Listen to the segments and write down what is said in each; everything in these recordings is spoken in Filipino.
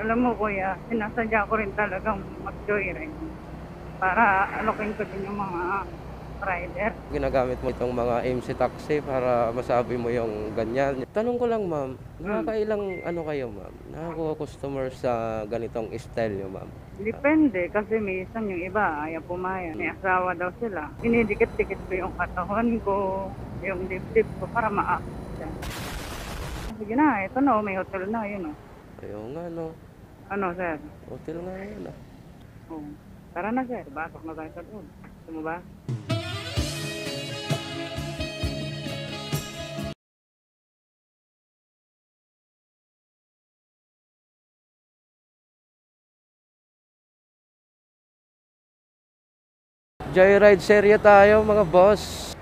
Alam mo kuya, sinasadya ko rin talagang mag-joyride para alokin ko din yung mga rider. Ginagamit mo itong mga MC taxi para masabi mo yung ganyan. Tanong ko lang ma'am, Hmm. nakakailang ano kayo ma'am? Nakakuha customer sa ganitong style nyo ma'am? Depende kasi minsan yung iba ayaw pumayag. May asawa daw sila. Dinidikit-dikit ko yung katawan ko, yung dibdib ko para ma-action. Sige na, ito na, may hotel na, yun o. Ayaw nga no, Ano sir? hotel nga yun ah. Oh. Tara na sir, batok na tayo sa doon. Gusto mo ba? Joyride serye tayo mga boss.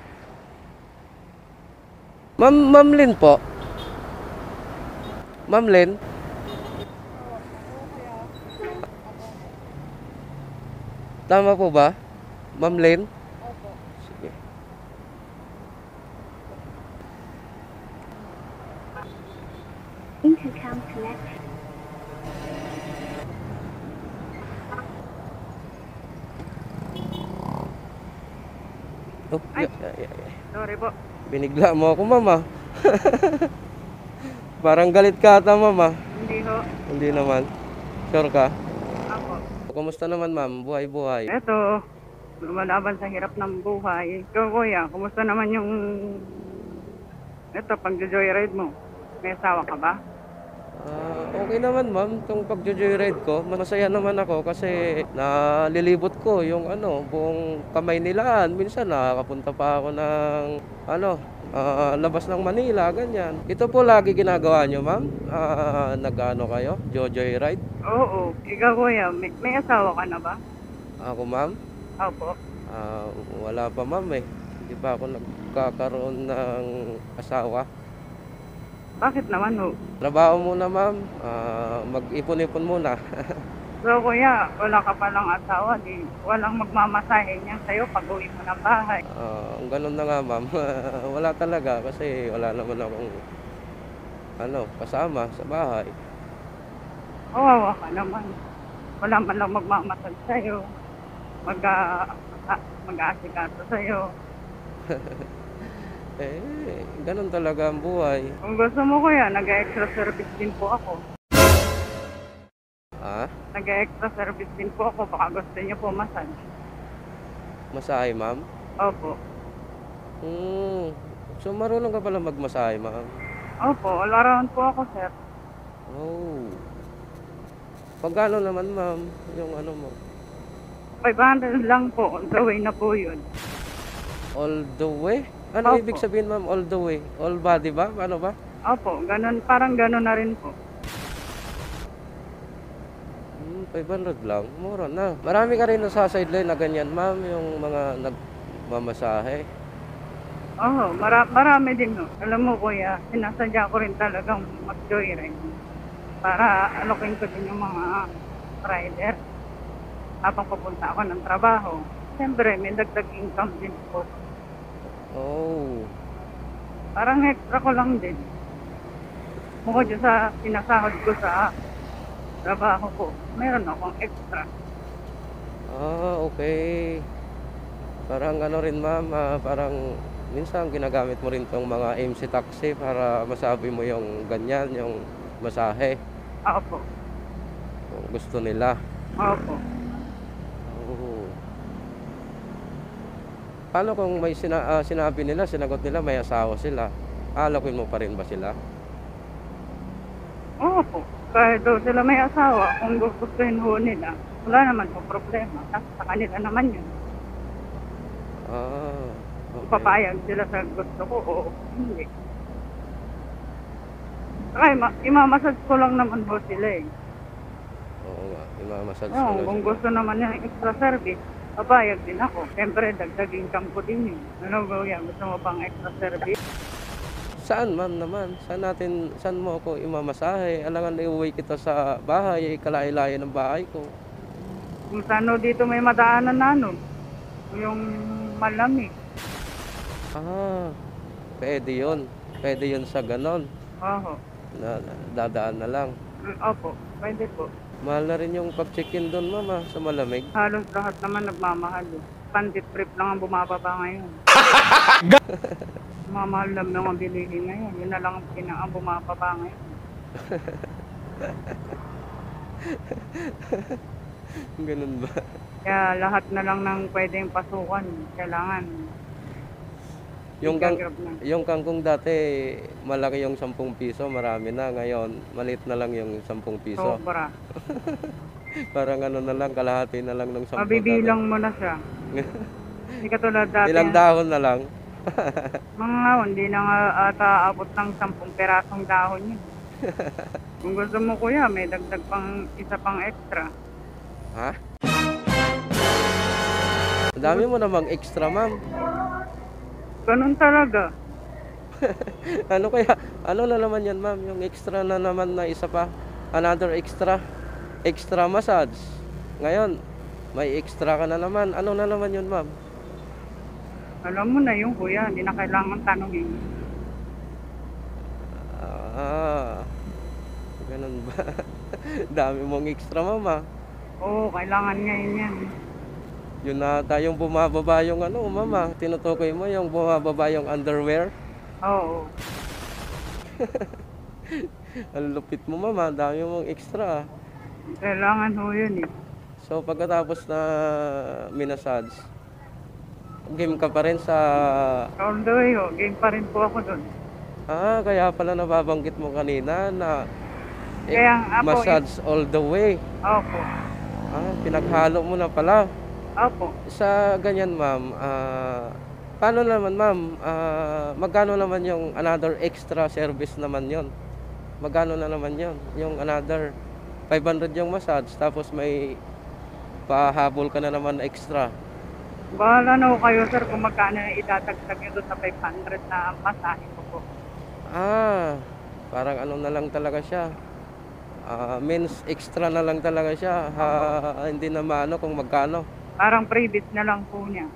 Ma'am Lynn po. Ma'am Lynn. Tama po ba? Ma'am Lynn? Sige. Intercom connected. Oh, Ay. yeah. Sorry po. Binigla mo ako mama. Parang galit ka ata mama. Hindi ho. Hindi naman. Sure ka? Ako. Kumusta naman ma'am? Buhay-buhay. Eto, lumalaban sa hirap ng buhay. Ikaw kuya, kumusta naman yung pag-joyride mo? May asawa ka ba? Okay naman ma'am, itong pagjo-joyride ko, masaya naman ako kasi nalilibot ko yung buong kamay nilaan. Minsan nakakapunta pa ako ng labas ng Manila, ganyan. Ito po lagi ginagawa nyo ma'am? Nag-ano kayo? Joyride? Oo. Ikaw kuya, may asawa ka na ba? Ako ma'am? Opo. Wala pa ma'am eh. Hindi pa ako nagkakaroon ng asawa. Bakit naman ho? Trabaho muna ma'am, mag-ipon-ipon muna. So kuya, wala ka palang asawa, di walang magmamasahe niyan sa'yo pag uwi mo ng bahay. Ganun na nga ma'am. Wala talaga kasi wala naman akong kasama sa bahay. Kawawa ka naman. Wala man lang magmamasal sa'yo. Mag-aasikaso sa'yo. Ganun talaga ang buhay. Kung gusto mo kuya, nag-extra service din po ako. Nag-extra service din po ako. Baka gusto niyo po massage. Masahe ma'am? Opo. So marunong ka pala magmasahe ma'am? Opo, all around po ako sir. Oh. Pagkano naman ma'am yung mo? 500 lang po, on the way na po yun. All the way? Ano Opo. ibig sabihin ma'am all the way? All body ba? Ano ba? Opo, ganun, parang ganun na rin po. 500 lang, mura na. Marami ka rin sa sideline na ganyan ma'am, yung mga nagmamasahe. Oo, marami din no. Alam mo kuya, sinasadya ko rin talagang mag-joyride para alokin ko din yung mga rider habang pupunta ako ng trabaho. Siyempre, may dagdag income din po. Oh. Parang extra ko lang din. Bukod dyan sa sinasahod ko sa trabaho ko, meron akong extra. Okay. Parang rin ma'am, parang minsan ginagamit mo rin tong mga MC taxi para masabi mo yung ganyan, yung masahe. Opo. Kung gusto nila. Opo. Oh. Paano kung may sinabi nila, sinagot nila may asawa sila? Alokin mo pa rin ba sila? Opo. Kahit daw sila may asawa, kung gustuhin ho nila, wala naman po problema. Kasi sa kanila naman yun. Okay. Papayag sila sa gusto ko o hindi. Kaya imamasage ko lang naman ho sila eh. Oo nga, imamassage Oo, ko na kung sila. gusto naman yung extra service, papayag din ako. Siyempre, dagdag income ko din yun. Ano ba yan? Gusto mo pang extra service? Saan ma'am naman? Saan mo ako imamasahe? Alangan na iuwi kita sa bahay, kalay-layo ng bahay ko. Kung saan ho dito may madaanan na yung malamig. Pwede yun. Pwede yun sa ganon. Oo. Dadaan na lang. Opo. Pwede po. Mahal na rin yung pag-check-in doon, ma'am, sa malamig. Halos lahat naman nagmamahal. Pandit trip lang ang bumababa ngayon. Mamahal lang ng bilihin ngayon. Yun na lang ang bumababa ngayon. Ganun ba? Kaya lahat na lang ng pwedeng pasukan, kailangan Yung na. yung kangkong dati, malaki yung 10 piso, marami na. Ngayon, maliit na lang yung 10 piso. Sobra. Parang ano na lang, kalahati na lang ng 10 Mabibilang mo na siya. Hindi katulad dati. Ilang dahon na lang. Mga hindi na nga ata abot ng 10 perasong dahon yun. Kung gusto mo kuya, may dagdag pang isa pang extra. Ha? Ang dami mo namang extra, ma'am. Ganun talaga. Ano na naman yan, ma'am? Yung extra na naman na isa pa. Another extra. Extra massage. Ngayon, may extra ka na naman. Ano na naman yun, ma'am? Alam mo na yung kuya, hindi na kailangan tanongin. Ganun ba? Dami mong extra, ma'am, ah. Oo, kailangan ngayon yan. Yun na tayong bumababa yung ano, ma'am, ah. Tinutukoy mo yung bumababa yung underwear. Oo. Ang lupit mo, ma'am, ah. Dami mong extra, ah. Kailangan ho yun eh. So, pagkatapos na minasage, game ka pa rin sa... All the way ho, game pa rin po ako dun. Kaya pala nababanggit mo kanina na Kaya ako massage all the way. Opo. Pinaghalo mo na pala. Opo. Sa ganyan, ma'am, paano naman, ma'am, magkano naman yung another extra service naman yon? Magkano na naman yon? Yung another 500 yung massage, tapos may pahabol ka na naman na extra. Bahala na ho kayo sir kung magkano na itatagtag nyo doon sa 500 na masahe ko po. Parang ano na lang talaga siya. Means extra na lang talaga siya. Hindi na maano kung magkano. Parang previous na lang po niya.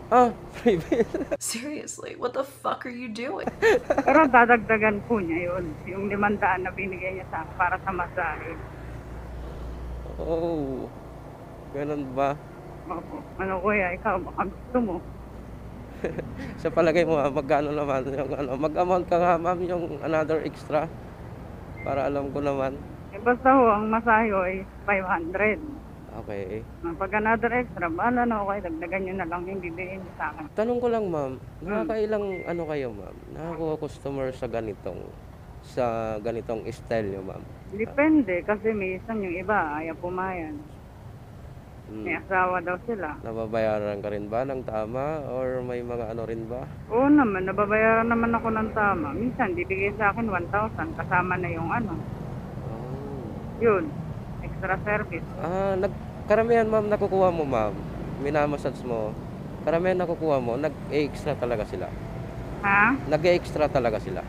Previous. Seriously, what the fuck are you doing? Pero dadagdagan po niya yun. Yung 500 na binigay niya sa para sa masahe. Oh, ganun ba? Opo. Ano kuya, ikaw baka gusto mo. Sa palagay mo, magkano naman yung ano? Mag-amount ka nga, ma'am, yung another extra. Para alam ko naman. Basta ho, ang masahe ho ay 500. Okay. Pag another extra, bahala na ho kayo. Dagdagan nyo na lang yung bibigyan niyo sa akin. Tanong ko lang, ma'am, nakakailang ano kayo, ma'am? Nakakuha customer sa ganitong style nyo, ma'am? Depende kasi minsan yung iba ayaw pumayan. May asawa daw sila. Nababayaran ka rin ba ng tama or may mga ano rin ba? Oo naman, nababayaran naman ako ng tama. Minsan, bibigay sa akin 1,000 kasama na yung ano. Yun, extra service. Karamihan, ma'am, nakukuha mo, ma'am. Minamassage mo. Karamihan nakukuha mo, nag-extra talaga sila. Ha? Nag-extra talaga sila.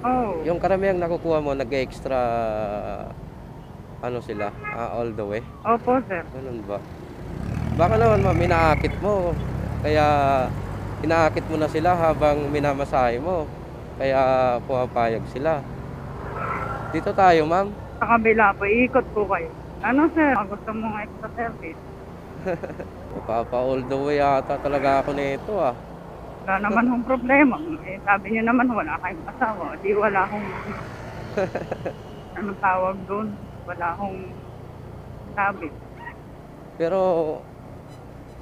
Oo. Yung karamihang nakukuha mo, nag-extra ano sila, all the way. Opo, sir. Ganun ba? Baka naman, ma'am, inaakit mo. Kaya inaakit mo na sila habang minamasahe mo. Kaya pumapayag sila. Dito tayo, ma'am. Sa kabila po, iikot po kayo. Ano, sir? Gusto mong extra service? Papa all the way ata talaga ako nito, ah. Wala naman hong problema. Sabi niyo naman, wala kayong asawa. Di wala akong... anong tawag doon? Wala akong sabi. Pero,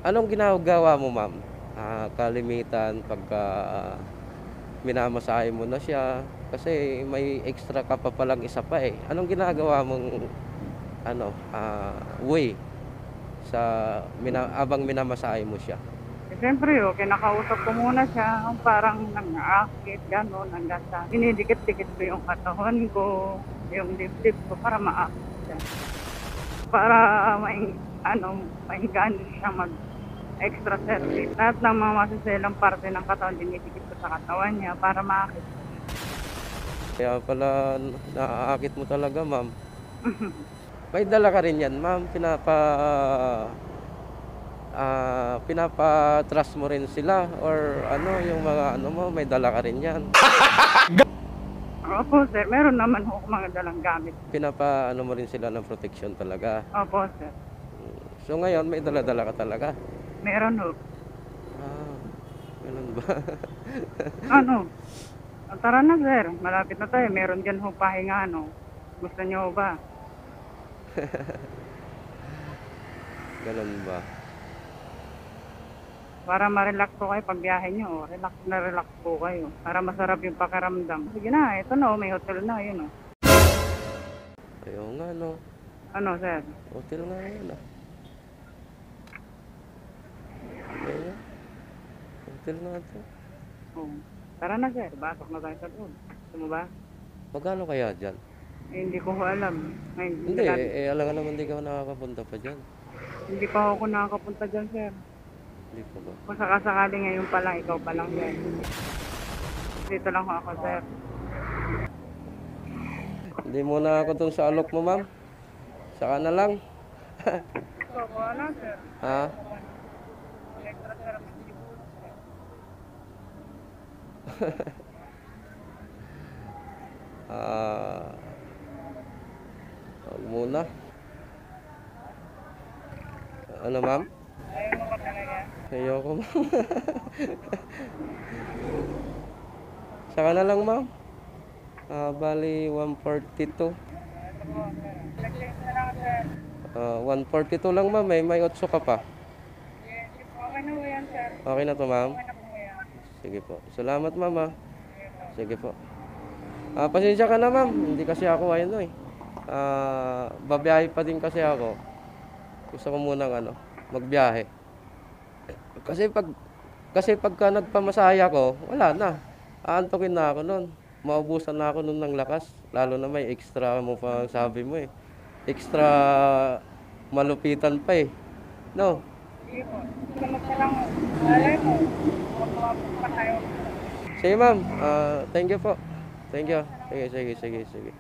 anong ginagawa mo, ma'am? Kalimitan pagka minamasahe mo na siya. Kasi may extra ka pa palang isa pa eh. Anong ginagawa mong way sa abang minamasahe mo siya? Siyempre, kinakausap ko muna siya. Parang nang-aakit, gano'n, hanggang sa dinidikit-dikit ko yung katawan ko, yung dibdib ko para maakit siya. Para mainggan siya mag-extra service. Lahat ng mga masiselang parte ng katawan, dinidikit ko sa katawan niya para maakit. Kaya pala naaakit mo talaga, ma'am. May dala ka rin yan, ma'am. Pinapa-trust mo rin sila or ano, yung mga ano mo, may dala ka rin yan. Oo, Opo, sir. Meron naman ho akong mga dalang gamit. Pinapaano mo rin sila ng protection talaga. Opo, sir. So ngayon, may dala-dala ka talaga. Meron ho. Ah, ganun ba? Ano? Tara na, sir. Malapit na tayo. Meron dyan ho pahinga, ano. Gusto niyo ho ba? Ganun ba? Para ma-relax po kayo pag biyahe nyo. Relax na relax po kayo. Para masarap yung pakiramdam. Sige na, ito na. May hotel na. Yun o. Ayaw nga, no. Ano, sir? Hotel nga yun, ah. Ayaw. Hotel nga ito. Oh. Tara na, sir. Basok na tayo sa loob. Gusto mo ba? Magkano kaya dyan? Hindi ko ho alam. Ngayon, Hindi, alam nga naman, hindi ka nakakapunta pa dyan. Hindi pa ako nakakapunta dyan, sir. Hindi pa ba? Kung sakasakali ngayon pa lang, ikaw pa lang, sir. Dito lang ho ako, sir. Hindi muna ako dun sa alok mo, ma'am. Saka na lang. So, wala, sir. Ha? Extra, sir. Ah, wag muna. Ano, ma'am? Ayaw mo ka talaga. Ayoko, ma'am. Saka na lang, ma'am. Bali, 142. Nag-change na lang, sir. 142 lang, ma'am. May 8 ka pa. Yes, okay na ho yan, sir. Okay na to, ma'am? Okay na po yan. Sige po. Salamat, ma'am, ah. Sige po. Pasensya ka na, ma'am. Hindi kasi ako, ano eh. Babiyahe pa din kasi ako. Gusto ko munang, magbiyahe. Kasi pagka nagpamasaya ko, wala na. Aantokin na ako nun. Maubusan na ako nun ng lakas. Lalo na may extra mo pa sabi mo eh. Extra malupitan pa eh. No? Sige po. Salamat ka lang. Malay mo. Magpapapos pa tayo. Sige ma'am. Thank you po. Thank you. Sige.